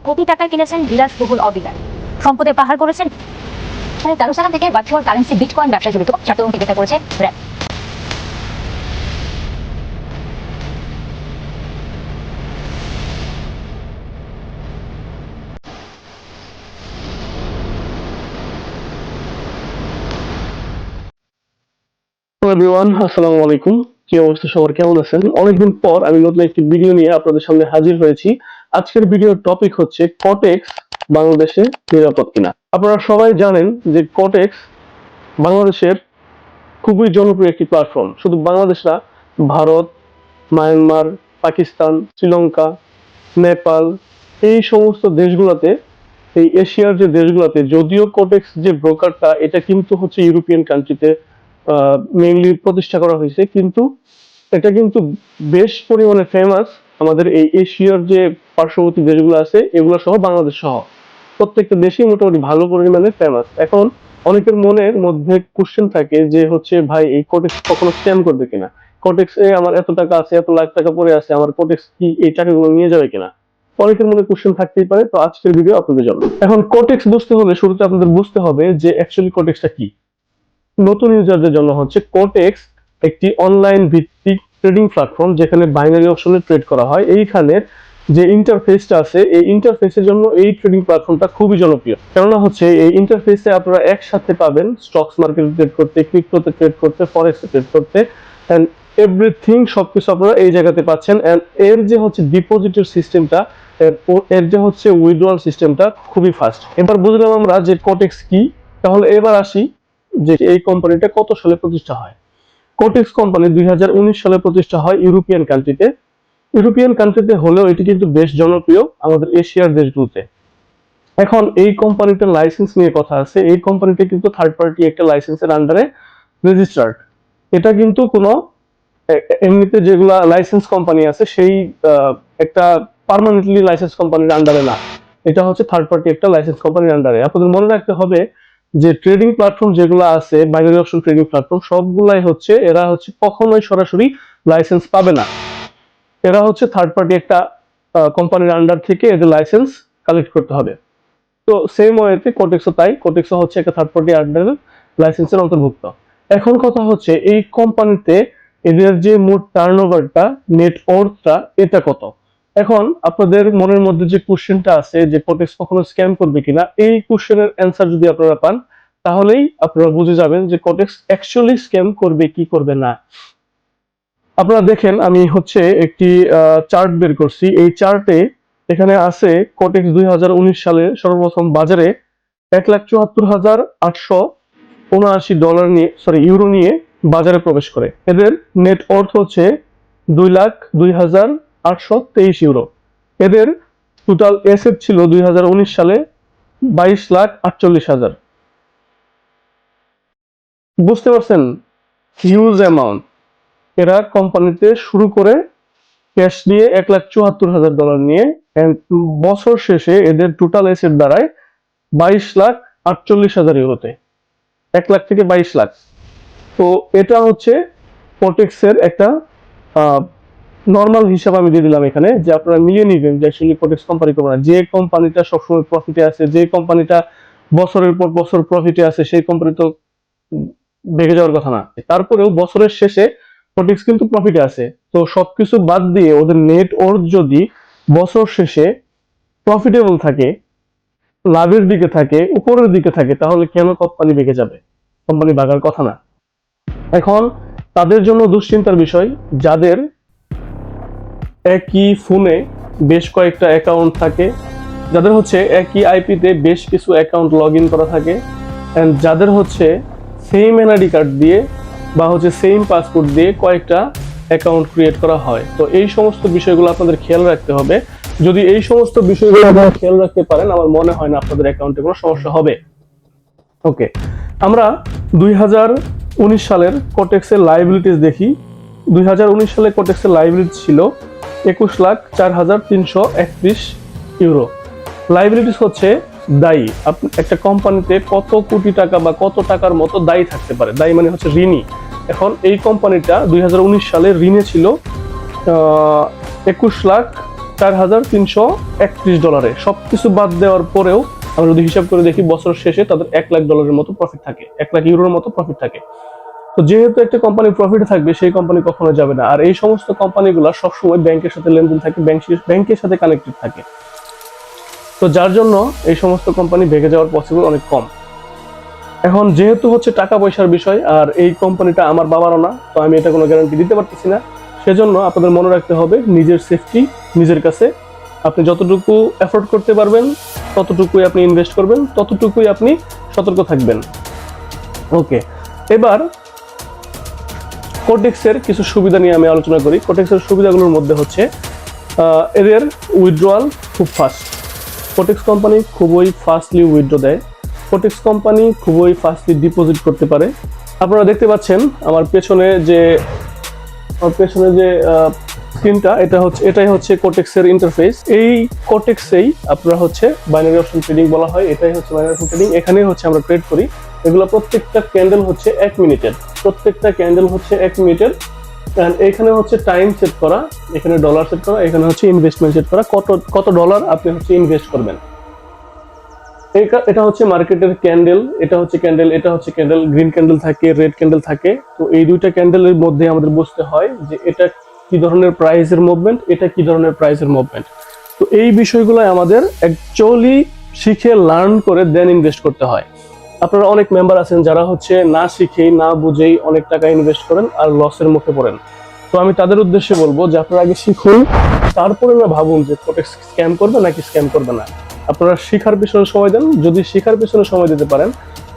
কোটি টাকায় কিনেছেন বিলাসবহুল অবিকার, সম্পদে পাহাড় করেছেন। দারুসালাম থেকে ভার্চুয়াল কারেন্সি বিটকয়েন ব্যবসায় জড়িত 4 তরুণকে গ্রেফতার করেছে র্যাব। এভরিওয়ান, আসসালামু আলাইকুম। কি অবস্থা সবার, কেমন আছেন? অনেকদিন পর আমি নতুন একটি ভিডিও নিয়ে আপনাদের সামনে হাজির হয়েছি। আজকের ভিডিওর টপিক হচ্ছে কটেক্স বাংলাদেশে নিরাপদ কিনা। আপনারা সবাই জানেন যে কটেক্স বাংলাদেশের খুবই জনপ্রিয় একটি প্ল্যাটফর্ম। শুধু বাংলাদেশ না, ভারত, মায়ানমার, পাকিস্তান, শ্রীলঙ্কা, নেপাল, এই সমস্ত দেশগুলোতে, এই এশিয়ার যে দেশগুলোতে, যদিও কোটেক্স যে ব্রোকারটা এটা কিন্তু হচ্ছে ইউরোপিয়ান কান্ট্রিতে মেইনলি প্রতিষ্ঠা করা হয়েছে, কিন্তু এটা কিন্তু বেশ পরিমাণে ফেমাস আমাদের এই এশিয়ার যে পার্শ্ববর্তী দেশগুলো আছে এগুলো সহ, বাংলাদেশ সহ প্রত্যেকটা দেশেই মোটামুটি ভালো পরিমাণে ফেমাস। এখন অনেকের মনের মধ্যে কোশ্চেন থাকে যে হচ্ছে, ভাই এই কোটেক্স কখনো স্ক্যাম করবে কিনা, কোটেক্স এ আমার এত টাকা আছে, এত লাখ টাকা পড়ে আছে, আমার কোটেক্স কি এই টাকাগুলো নিয়ে যাবে কিনা, অনেকের মনে কোশ্চেন থাকতেই পারে। তো আজকের ভিডিও আপনাদের জন্য। এখন কোটেক্স বুঝতে হলে শুরুতে আপনাদের বুঝতে হবে যে অ্যাকচুয়ালি কোটেক্সটা কি। নতুন ইউজারদের জন্য হচ্ছে কোটেক্স একটি অনলাইন ভিত্তিক ট্রেডিং প্ল্যাটফর্ম, যেখানে বাইনারি অপশনে ট্রেড করা হয়। এইখানে যে ইন্টারফেসটা আছে, এই ইন্টারফেসের জন্য এই ট্রেডিং প্ল্যাটফর্মটা খুবই জনপ্রিয়। কেননা হচ্ছে এই ইন্টারফেসে আপনারা একসাথে পাবেন স্টকস মার্কেটে ট্রেড করতে, ক্রিপ্টোতে ট্রেড করতে, ফরেক্সে ট্রেড করতে, এন্ড এভরিথিং সবকিছু আপনারা এই জায়গাতে পাচ্ছেন। এন্ড এর যে হচ্ছে ডিপোজিটের সিস্টেমটা, এর যে হচ্ছে উইথড্রয়াল সিস্টেমটা খুবই ফাস্ট। এবার বুঝলাম আমরা যে কোটেক্স কি। তাহলে এবার আসি যে এই কোম্পানিটা কত সালে প্রতিষ্ঠা হয়। কোটেক্স কোম্পানি 2019 সালে প্রতিষ্ঠা হয় ইউরোপিয়ান কান্ট্রিতে। ইউরোপিয়ান কান্ট্রিতে হলেও এটি কিন্তু বেশ জনপ্রিয় আমাদের এশিয়ার দেশগুলোতে। এখন এই কোম্পানিটার লাইসেন্স নিয়ে কথা আছে। এই কোম্পানিটা কিন্তু থার্ড পার্টি একটা লাইসেন্সের আন্ডারে রেজিস্টার্ড। এটা কিন্তু কোনো এমনিতে যেগুলা লাইসেন্স কোম্পানি আছে সেই একটা পার্মানেন্টলি লাইসেন্স কোম্পানির আন্ডারে না, এটা হচ্ছে থার্ড পার্টি একটা লাইসেন্স কোম্পানির আন্ডারে। আপনাদের মনে রাখতে হবে যে ট্রেডিং প্ল্যাটফর্ম যেগুলো আছে, বাইনারি অপশন ট্রেডিং প্ল্যাটফর্ম, সবগুলাই হচ্ছে এরা হচ্ছে কখনোই সরাসরি লাইসেন্স পাবে না। এরা হচ্ছে থার্ড পার্টি একটা কোম্পানির আন্ডার থেকে এদের লাইসেন্স কালেক্ট করতে হবে। তো সেম ওয়েতে কোটেক্সও তাই। কোটেক্সও হচ্ছে একটা থার্ড পার্টি আন্ডার লাইসেন্সের অন্তর্ভুক্ত। এখন কথা হচ্ছে এই কোম্পানিতে এদের যে মোট টার্নওভারটা, নেট ওয়ার্থটা, এটা কত। এখন আপনাদের মনের মধ্যে যে কোশ্চেনটা আছে যে কোটেক্স কখনো স্ক্যাম করবে কিনা, এই কোশ্চেনের অ্যান্সার যদি আপনারা পান তাহলেই আপনারা বুঝে যাবেন যে কোটেক্স অ্যাকচুয়ালি স্ক্যাম করবে কি করবে না। আপনারা দেখেন, আমি হচ্ছে একটি চার্ট বের করছি। এই চার্টে এখানে আছে কোটেক্স 2019 সালে সর্বপ্রথম বাজারে $1,74,879 নিয়ে, ইউরো নিয়ে বাজারে প্রবেশ করে। এদের নেট অর্থ হচ্ছে 2,02,823 ইউরো। এদের টোটাল এসেট ছিল 2019 সালে 22,48,000। বুঝতে পারছেন, হিউজ অ্যামাউন্ট। এরা কোম্পানিতে শুরু করে ক্যাশ নিয়ে $1,74,000 নিয়ে, বছর শেষে এদের টোটাল এসেট দাঁড়ায় 22,48,000 ইউরোতে। 1 লাখ থেকে 22 লাখ। তো এটা হচ্ছে কোটেক্সের একটা নর্মাল হিসাব আমি দিয়ে দিলাম এখানে, যে আপনারা মিলিয়ে নিবেন যে আসলে কোটেক্স কোম্পানি করবে না। যে কোম্পানিটা সবসময় প্রফিটে আছে, যে কোম্পানিটা বছরের পর বছর প্রফিটে আছে, সেই কোম্পানি তো ভেঙে যাওয়ার কথা না। তারপরেও বছরের শেষে কোটেক্স কিন্তু প্রফিটে আছে। তো সবকিছু বাদ দিয়ে ওদের নেট ওর্থ যদি বছর শেষে প্রফিটেবল থাকে, লাভের দিকে থাকে, উপরের দিকে থাকে, তাহলে কেন কোম্পানি ভেঙে যাবে? কোম্পানি ভাগার কথা না। এখন তাদের জন্য দুশ্চিন্তার বিষয়, যাদের একই ফোনে বেশ কয়েকটা অ্যাকাউন্ট থাকে, যাদের হচ্ছে একই আইপিতে বেশ কিছু অ্যাকাউন্ট লগ ইন করা থাকে, এন্ড যাদের হচ্ছে সেম এনআইডি কার্ড দিয়ে বা হচ্ছে সেম পাসপোর্ট দিয়ে কয়েকটা অ্যাকাউন্ট ক্রিয়েট করা হয়। তো এই সমস্ত বিষয়গুলো আপনাদের খেয়াল রাখতে হবে। যদি এই সমস্ত বিষয়গুলো আপনারা খেয়াল রাখতে পারেন, আমার মনে হয় না আপনাদের অ্যাকাউন্টে কোনো সমস্যা হবে। ওকে, আমরা 2019 সালের কোটেক্সের লাইবিলিটিস দেখি। 2019 সালে কোটেক্সের লাইবিলিটি ছিল 21,04,331 ইউরো। লাইবিলিটিস হচ্ছে দায়ী। একটা কোম্পানিতে কত কোটি টাকা বা কত টাকার মতো দায়ী থাকতে পারে। দায়ী মানে হচ্ছে ঋণী। এখন এই কোম্পানিটা 2019 সালে ঋণে ছিল $4,331 সবকিছু বাদ দেওয়ার পরেও আমরা যদি হিসাব করে দেখি বছর শেষে তাদের $1,00,000 মতো প্রফিট থাকে, €1,00,000 মতো প্রফিট থাকে। তো যেহেতু একটা কোম্পানির প্রফিট থাকবে, সেই কোম্পানি কখনো যাবে না। আর এই সমস্ত কোম্পানিগুলো সবসময় ব্যাংকের সাথে লেনদেন থাকে, ব্যাংকের সাথে কানেক্টেড থাকে। তো যার জন্য এই সমস্ত কোম্পানি ভেঙে যাওয়ার পসিবল অনেক কম। এখন যেহেতু হচ্ছে টাকা পয়সার বিষয়, আর এই কোম্পানিটা আমার বাবারও না, তো আমি এটা কোনো গ্যারান্টি দিতে পারতেছি না। সেজন্য আপনাদের মনে রাখতে হবে নিজের সেফটি নিজের কাছে। আপনি যতটুকু এফোর্ড করতে পারবেন ততটুকুই আপনি ইনভেস্ট করবেন, ততটুকুই আপনি সতর্ক থাকবেন। ওকে, এবার কোটেক্সের কিছু সুবিধা নিয়ে আমি আলোচনা করি। কোটেক্সের সুবিধাগুলোর মধ্যে হচ্ছে এদের উইথড্রয়াল খুব ফাস্ট। কোটেক্স কোম্পানি খুবই ফাস্টলি উইথড্র দেয়। কোটেক্স কোম্পানি খুবই ফাস্টলি ডিপোজিট করতে পারে। আপনারা দেখতে পাচ্ছেন আমার পেছনে যে স্ক্রিনটা, এটাই হচ্ছে কোটেক্সের ইন্টারফেস। এই কোটেক্সেই আপনারা হচ্ছে বাইনারি অপশন ট্রেডিং বলা হয়, এটাই হচ্ছে বাইনারি অপশন ট্রেডিং। এখানেই হচ্ছে আমরা ট্রেড করি। এগুলো প্রত্যেকটা ক্যান্ডেল হচ্ছে 1 মিনিটের, এখানে হচ্ছে টাইম সেট করা, এখানে ডলার সেট করা, এখানে হচ্ছে ইনভেস্টমেন্ট সেট করা, কত ডলার আপনি হচ্ছে ইনভেস্ট করবেন। এটা হচ্ছে মার্কেটের ক্যান্ডেল, এটা হচ্ছে ক্যান্ডেল, গ্রিন ক্যান্ডেল থাকে, রেড ক্যান্ডেল থাকে। তো এই দুইটা ক্যান্ডেলের মধ্যে আমাদের বুঝতে হয় যে এটা কি ধরনের প্রাইসের মুভমেন্ট, এটা কি ধরনের প্রাইসের মুভমেন্ট। তো এই বিষয়গুলো আমাদের অ্যাকচুয়ালি শিখে লার্ন করে দেন ইনভেস্ট করতে হয়। আপনারা অনেক মেম্বার আছেন যারা হচ্ছে না শিখেই না বুঝেই অনেক টাকা ইনভেস্ট করেন আর লসের মুখে পড়েন। তো আমি তাদের উদ্দেশ্যে বলবো যে আপনারা আগে শিখুন, তারপরে না ভাবুন যে কোটেক্স স্ক্যাম করবে নাকি স্ক্যাম করবে না। আপনারা শিখার পিছনে সময় দেন। যদি শিখার পিছনে সময় দিতে পারেন,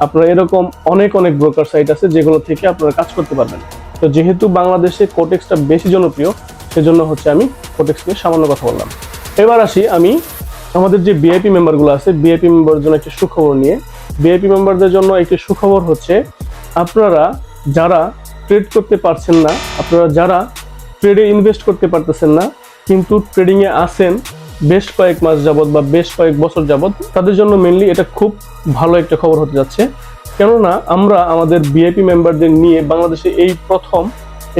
আপনারা এরকম অনেক ব্রোকার সাইট আছে যেগুলো থেকে আপনারা কাজ করতে পারবেন। তো যেহেতু বাংলাদেশে কোটেক্সটা বেশি জনপ্রিয়, সেজন্য হচ্ছে আমি কোটেক্স নিয়ে সামান্য কথা বললাম। এবার আসি আমি আমাদের যে ভিআইপি মেম্বারগুলো আছে, ভিআইপি মেম্বারের জন্য একটি সুখবর নিয়ে। ভিআইপি মেম্বারদের জন্য একটি সুখবর হচ্ছে আপনারা যারা ট্রেড করতে পারছেন না, আপনারা যারা ট্রেডে ইনভেস্ট করতে পারতেছেন না কিন্তু ট্রেডিংয়ে আসেন বেশ কয়েক মাস যাবত বা বেশ কয়েক বছর যাবত, তাদের জন্য মেনলি এটা খুব ভালো একটা খবর হতে যাচ্ছে। কেননা আমরা আমাদের ভিআইপি মেম্বারদের নিয়ে বাংলাদেশে এই প্রথম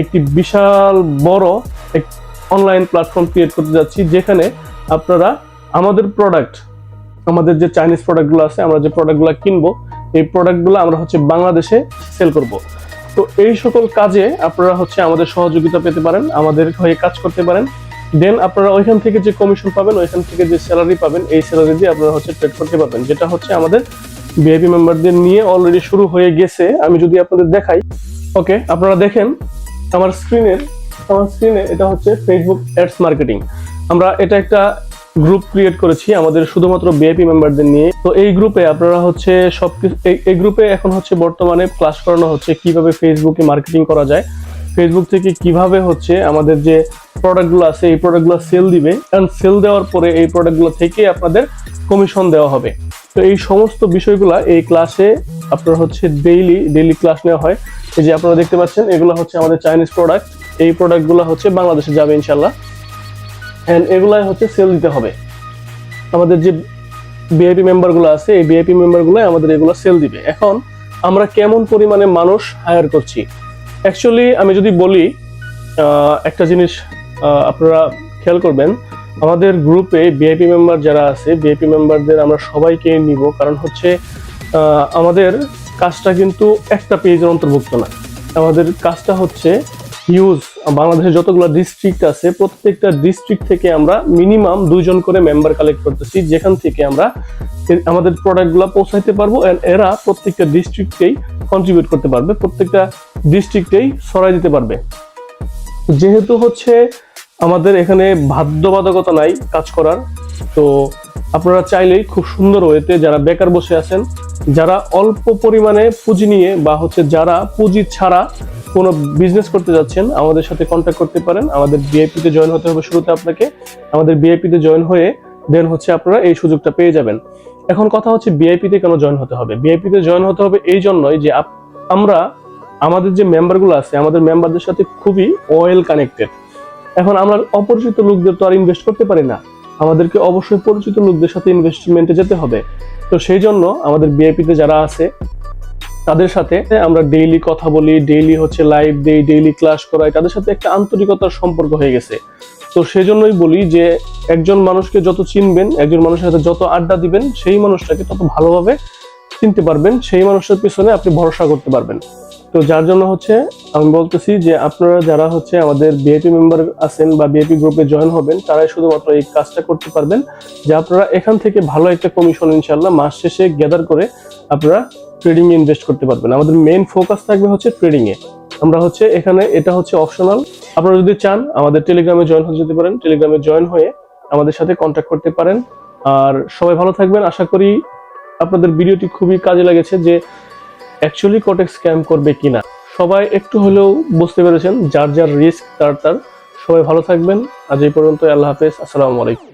একটি বিশাল বড় এক অনলাইন প্ল্যাটফর্ম ক্রিয়েট করতে যাচ্ছি, যেখানে আপনারা আমাদের প্রোডাক্ট, আমাদের যে চাইনিজ প্রোডাক্টগুলো আছে, আমরা যে প্রোডাক্টগুলো কিনবো, এই প্রোডাক্টগুলো আমরা হচ্ছে বাংলাদেশে সেল করব। তো এই সকল কাজে আপনারা হচ্ছে আমাদের সহযোগিতা পেতে পারেন, আমাদের হয়ে কাজ করতে পারেন। দেন আপনারা ওইখান থেকে যে কমিশন পাবেন, ওইখান থেকে যে স্যালারি পাবেন, এই স্যালারি দিয়ে আপনারা হচ্ছে ট্রেড করতে পারবেন, যেটা হচ্ছে আমাদের ভিআইপি মেম্বারদের নিয়ে অলরেডি শুরু হয়ে গেছে। আমি যদি আপনাদের দেখাই, ওকে, আপনারা দেখেন আমার স্ক্রিনে এটা হচ্ছে ফেসবুক অ্যাডস মার্কেটিং। আমরা এটা একটা গ্রুপ ক্রিয়েট করেছি আমাদের শুধুমাত্র ভিআইপি মেম্বারদের নিয়ে। তো এই গ্রুপে আপনারা হচ্ছে সবকিছু, এই গ্রুপে এখন হচ্ছে বর্তমানে ক্লাস করানো হচ্ছে কিভাবে ফেসবুকে মার্কেটিং করা যায়, ফেসবুক থেকে কিভাবে হচ্ছে আমাদের যে প্রোডাক্টগুলো আছে এই প্রোডাক্টগুলো সেল দিবে, কারণ সেল দেওয়ার পরে এই প্রোডাক্টগুলো থেকে আপনাদের কমিশন দেওয়া হবে। তো এই সমস্ত বিষয়গুলো এই ক্লাসে আপনার হচ্ছে ডেইলি ক্লাস নেওয়া হয়। এই যে আপনারা দেখতে পাচ্ছেন এগুলো হচ্ছে আমাদের চাইনিজ প্রোডাক্ট, এই প্রোডাক্টগুলো হচ্ছে বাংলাদেশে যাবে ইনশাল্লাহ, এন্ড এগুলাই হচ্ছে সেল দিতে হবে। আমাদের যে ভিআইপি মেম্বারগুলো আছে, এই ভিআইপি মেম্বারগুলো আমাদের এগুলো সেল দিবে। এখন আমরা কেমন পরিমাণে মানুষ হায়ার করছি, অ্যাকচুয়ালি আমি যদি বলি একটা জিনিস আপনারা খেয়াল করবেন, আমাদের গ্রুপে ভিআইপি মেম্বার যারা আছে, ভিআইপি মেম্বারদের আমরা সবাইকে নিব, কারণ হচ্ছে আমাদের কাজটা কিন্তু একটা পেজের অন্তর্ভুক্ত না। আমাদের কাজটা হচ্ছে হিউজ, বাংলাদেশের যতগুলো ডিস্ট্রিক্ট আছে প্রত্যেকটা ডিস্ট্রিক্ট থেকে আমরা মিনিমাম 2 জন করে মেম্বার কালেক্ট করতেছি, যেখান থেকে আমরা আমাদের প্রোডাক্টগুলো পৌঁছাইতে পারবো। এরা প্রত্যেকটা ডিস্ট্রিক্টেই কন্ট্রিবিউট করতে পারবে, প্রত্যেকটা ডিস্ট্রিক্টেই ছড়াই দিতে পারবে। যেহেতু হচ্ছে আমাদের এখানে বাধ্যবাধকতা নাই কাজ করার, তো আপনারা চাইলেই খুব সুন্দর ওয়েতে, যারা বেকার বসে আছেন, যারা অল্প পরিমাণে পুঁজি নিয়ে বা হচ্ছে যারা পুঁজি ছাড়া কোনো বিজনেস করতে যাচ্ছেন, আমাদের সাথে কন্ট্যাক্ট করতে পারেন। আমাদের ভিআইপিতে জয়েন হতে হবে শুরুতে আপনাকে, আমাদের ভিআইপিতে জয়েন হয়ে দেন হচ্ছে আপনারা এই সুযোগটা পেয়ে যাবেন। এখন কথা হচ্ছে ভিআইপিতে কেন জয়েন হতে হবে। ভিআইপিতে জয়েন হতে হবে এই জন্যই যে আমরা আমাদের যে মেম্বারগুলো আছে, আমাদের মেম্বারদের সাথে খুবই ওয়েল কানেক্টেড। এখন আমরা অপরিচিত লোকদের তো আর ইনভেস্ট করতে পারি না, আমাদেরকে অবশ্যই পরিচিত লোকদের সাথে ইনভেস্টমেন্টে যেতে হবে। তো সেই জন্য আমাদের ভিআইপিতে যারা আছে তাদের সাথে আমরা ডেইলি কথা বলি, ডেইলি হচ্ছে লাইভ দেই, ডেইলি ক্লাস করাই, তাদের সাথে একটা আন্তরিকতার সম্পর্ক হয়ে গেছে। তো সেজন্যই বলি যে একজন মানুষকে যত চিনবেন, একজন মানুষের সাথে যত আড্ডা দিবেন, সেই মানুষটাকে তত ভালোভাবে চিনতে পারবেন, সেই মানুষটার পিছনে আপনি ভরসা করতে পারবেন। তো যার জন্য হচ্ছে আমি বলতেছি যে আপনারা যারা হচ্ছে আমাদের বিআইপি মেম্বার আছেন বা বিআইপি গ্রুপে জয়েন হবেন, তারাই শুধুমাত্র এই কাজটা করতে পারবেন যে আপনারা এখান থেকে ভালো একটা কমিশন ইনশাল্লাহ মাস শেষে গ্যাদার করে আপনারা ট্রেডিং এ ইনভেস্ট করতে পারবেন। আমাদের মেইন ফোকাস থাকবে হচ্ছে ট্রেডিং এ। আমরা হচ্ছে এখানে এটা হচ্ছে অপশনাল। আপনারা যদি চান আমাদের টেলিগ্রামে জয়েন হতে যেতে পারেন, টেলিগ্রামে জয়েন হয়ে আমাদের সাথে কন্ট্যাক্ট করতে পারেন। আর সবাই ভালো থাকবেন। আশা করি আপনাদের ভিডিওটি খুবই কাজে লেগেছে যে অ্যাকচুয়ালি কোটেক্স স্ক্যাম করবে কিনা। সবাই একটু হলেও বুঝতে পেরেছেন, যার যার রিস্ক তার। সবাই ভালো থাকবেন। আজ এই পর্যন্ত, আল্লাহ হাফেজ, আসসালামু আলাইকুম।